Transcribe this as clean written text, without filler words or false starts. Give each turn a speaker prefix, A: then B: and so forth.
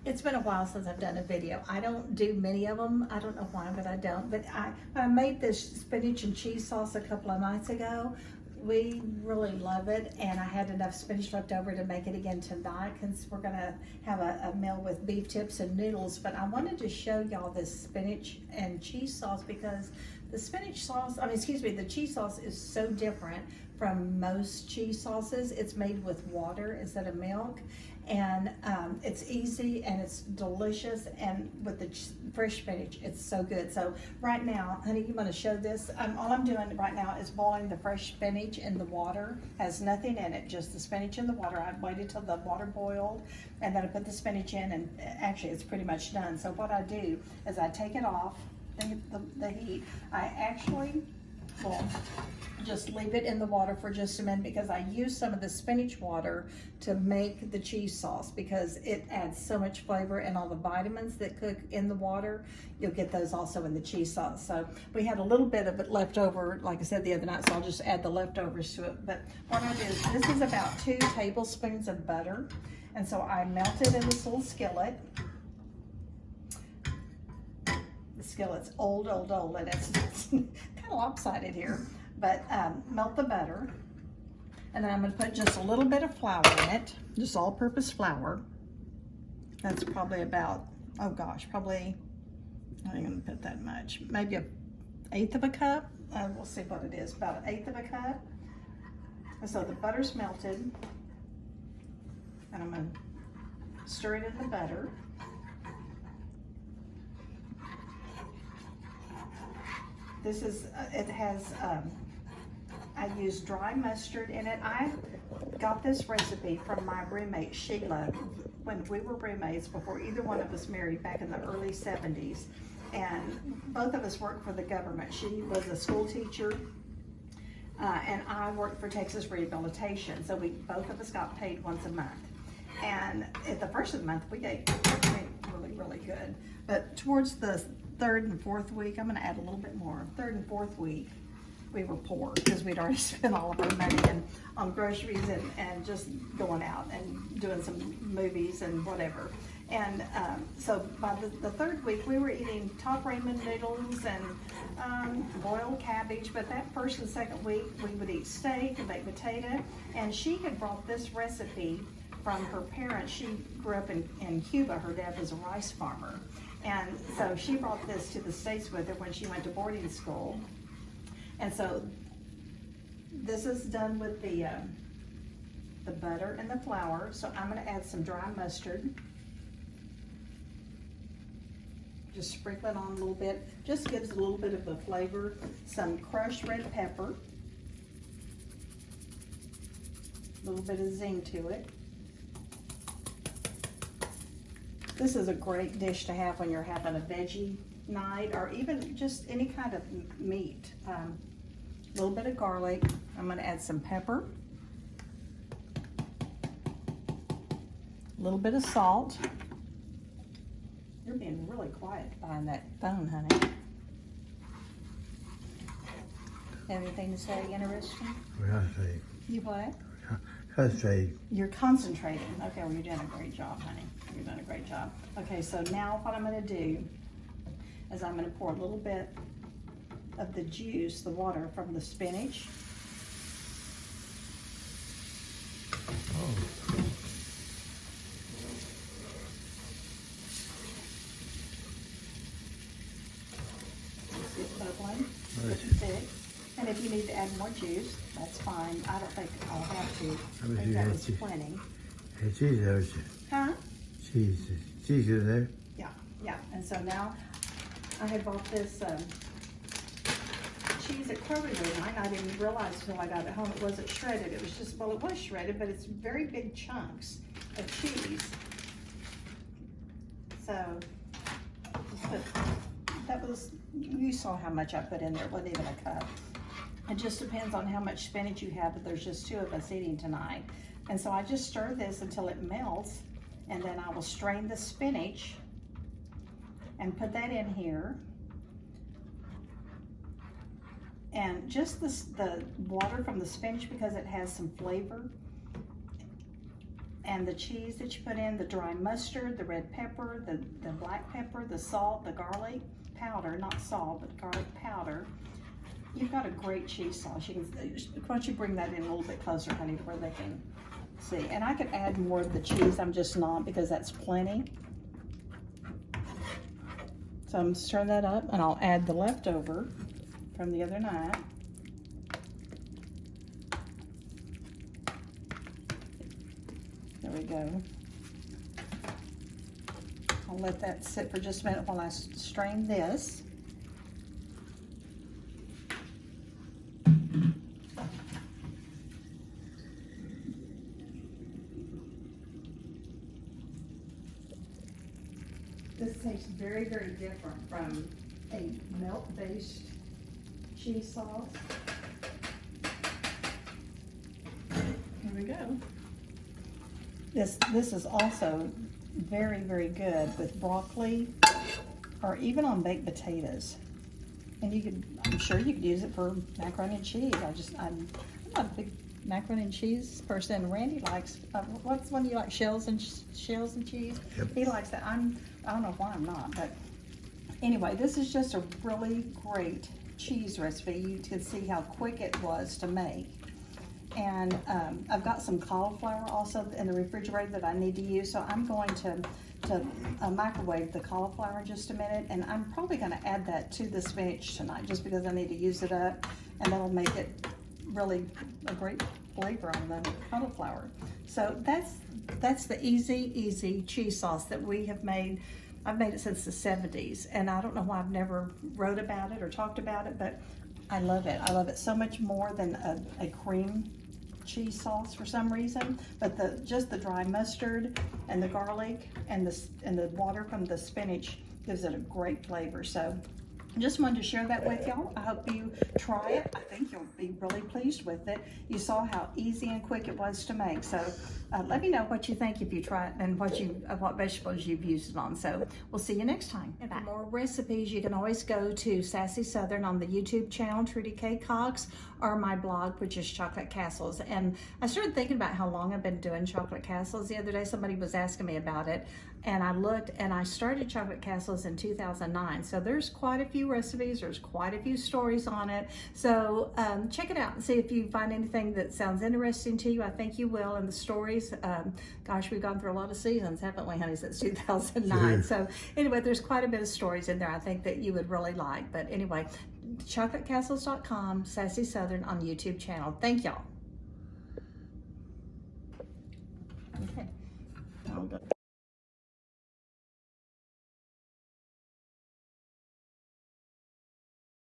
A: It's been a while since I've done a video. I don't do many of them. I don't know why, but I don't. But when I made this spinach and cheese sauce a couple of nights ago, we really love it, and I had enough spinach left over to make it again tonight because we're gonna have a meal with beef tips and noodles. But I wanted to show y'all this spinach and cheese sauce because the spinach sauce, the cheese sauce is so different from most cheese sauces. It's made with water instead of milk, and it's easy and it's delicious, and with the fresh spinach, it's so good. So right now, honey, you want to show this? All I'm doing right now is boiling the fresh spinach in the water. Has nothing in it, just the spinach in the water. I waited till the water boiled, and then I put the spinach in, and actually it's pretty much done. So what I do is I take it off the heat. I actually will just leave it in the water for just a minute because I use some of the spinach water to make the cheese sauce because it adds so much flavor, and all the vitamins that cook in the water, you'll get those also in the cheese sauce. So we had a little bit of it left over, like I said the other night, so I'll just add the leftovers to it. But what I do is, this is about 2 tablespoons of butter, and so I melt it in this little skillet. The skillet's old, and it's kind of lopsided here. But melt the butter, and then I'm going to put just a little bit of flour in it, just all-purpose flour. That's probably about, oh gosh, probably, I'm going to put that much, maybe 1/8 of a cup. We'll see what it is, about 1/8 of a cup. And so the butter's melted, and I'm going to stir it in the butter. This is, it has, I use dry mustard in it. I got this recipe from my roommate, Sheila, when we were roommates before either one of us married back in the early 70s. And both of us worked for the government. She was a school teacher, and I worked for Texas Rehabilitation. So both of us got paid once a month. And at the first of the month, we ate really, really good. But towards the 3rd and 4th week, I'm gonna add a little bit more. 3rd and 4th week, we were poor because we'd already spent all of our money on groceries and just going out and doing some movies and whatever. And so by the 3rd week, we were eating top ramen noodles and boiled cabbage. But that 1st and 2nd week, we would eat steak and baked potato. And she had brought this recipe from her parents. She grew up in Cuba. Her dad was a rice farmer. And so she brought this to the States with her when she went to boarding school. And so this is done with the butter and the flour. So I'm going to add some dry mustard. Just sprinkle it on a little bit. Just gives a little bit of a flavor. Some crushed red pepper. A little bit of zing to it. This is a great dish to have when you're having a veggie night, or even just any kind of meat. A little bit of garlic. I'm going to add some pepper. A little bit of salt. You're being really quiet behind that phone, honey. Anything to say interesting? You what? You're concentrating. Okay, well, you're doing a great job, honey. You're doing a great job. Okay, so now what I'm going to do is I'm going to pour a little bit of the juice, the water from the spinach. It's bubbling. It's thick. And if you need to add more juice, that's fine. I don't think I'll have to. I think that was plenty. Huh?
B: Cheese is there?
A: Yeah. And so now I had bought this cheese at Kroger the other night. I didn't realize until I got it home it wasn't shredded. It was just, well, it was shredded, but it's very big chunks of cheese. So that was, you saw how much I put in there. It wasn't even a cup. It just depends on how much spinach you have, but there's just 2 of us eating tonight. And so I just stir this until it melts, and then I will strain the spinach and put that in here. And just the water from the spinach, because it has some flavor, And the cheese that you put in, the dry mustard, the red pepper, the black pepper, the salt, the garlic powder, not salt, but garlic powder. You've got a great cheese sauce. You can, why don't you bring that in a little bit closer, honey, to where they can see. And I could add more of the cheese, I'm just not, because that's plenty. So I'm stirring that up, and I'll add the leftover from the other night. There we go. I'll let that sit for just a minute while I strain this. This tastes very, very different from a milk-based cheese sauce. Here we go. This is also very, very good with broccoli or even on baked potatoes. And you could, I'm sure you could use it for macaroni and cheese. I'm not a big macaroni and cheese person. Randy likes, what's one you like, shells and cheese?
B: Yep.
A: He likes that. I don't know why I'm not, but anyway, this is just a really great cheese recipe. You can see how quick it was to make. And I've got some cauliflower also in the refrigerator that I need to use, so I'm going to microwave the cauliflower in just a minute, and I'm probably going to add that to the spinach tonight just because I need to use it up, and that'll make it really a great flavor on the cauliflower. So that's the easy cheese sauce that we have made. I've made it since the 70s, and I don't know why I've never wrote about it or talked about it, but I love it. I love it so much more than a cream cheese sauce for some reason, but just the dry mustard and the garlic and the water from the spinach gives it a great flavor. So just wanted to share that with y'all. I hope you try it. I think you'll be really pleased with it. You saw how easy and quick it was to make. So let me know what you think if you try it and what vegetables you've used it on. So we'll see you next time. And for more recipes, you can always go to Sassy Southern on the YouTube channel, Trudy K. Cox, or my blog, which is Chocolate Castles. And I started thinking about how long I've been doing Chocolate Castles. The other day, somebody was asking me about it, and I looked, and I started Chocolate Castles in 2009. So there's quite a few recipes, there's quite a few stories on it. So check it out and see if you find anything that sounds interesting to you. I think you will. And the stories, gosh, we've gone through a lot of seasons, haven't we, honey, since 2009.
B: Sure.
A: So anyway, there's quite a bit of stories in there I think that you would really like. But anyway, chocolatecastles.com, Sassy Southern on YouTube channel. Thank y'all.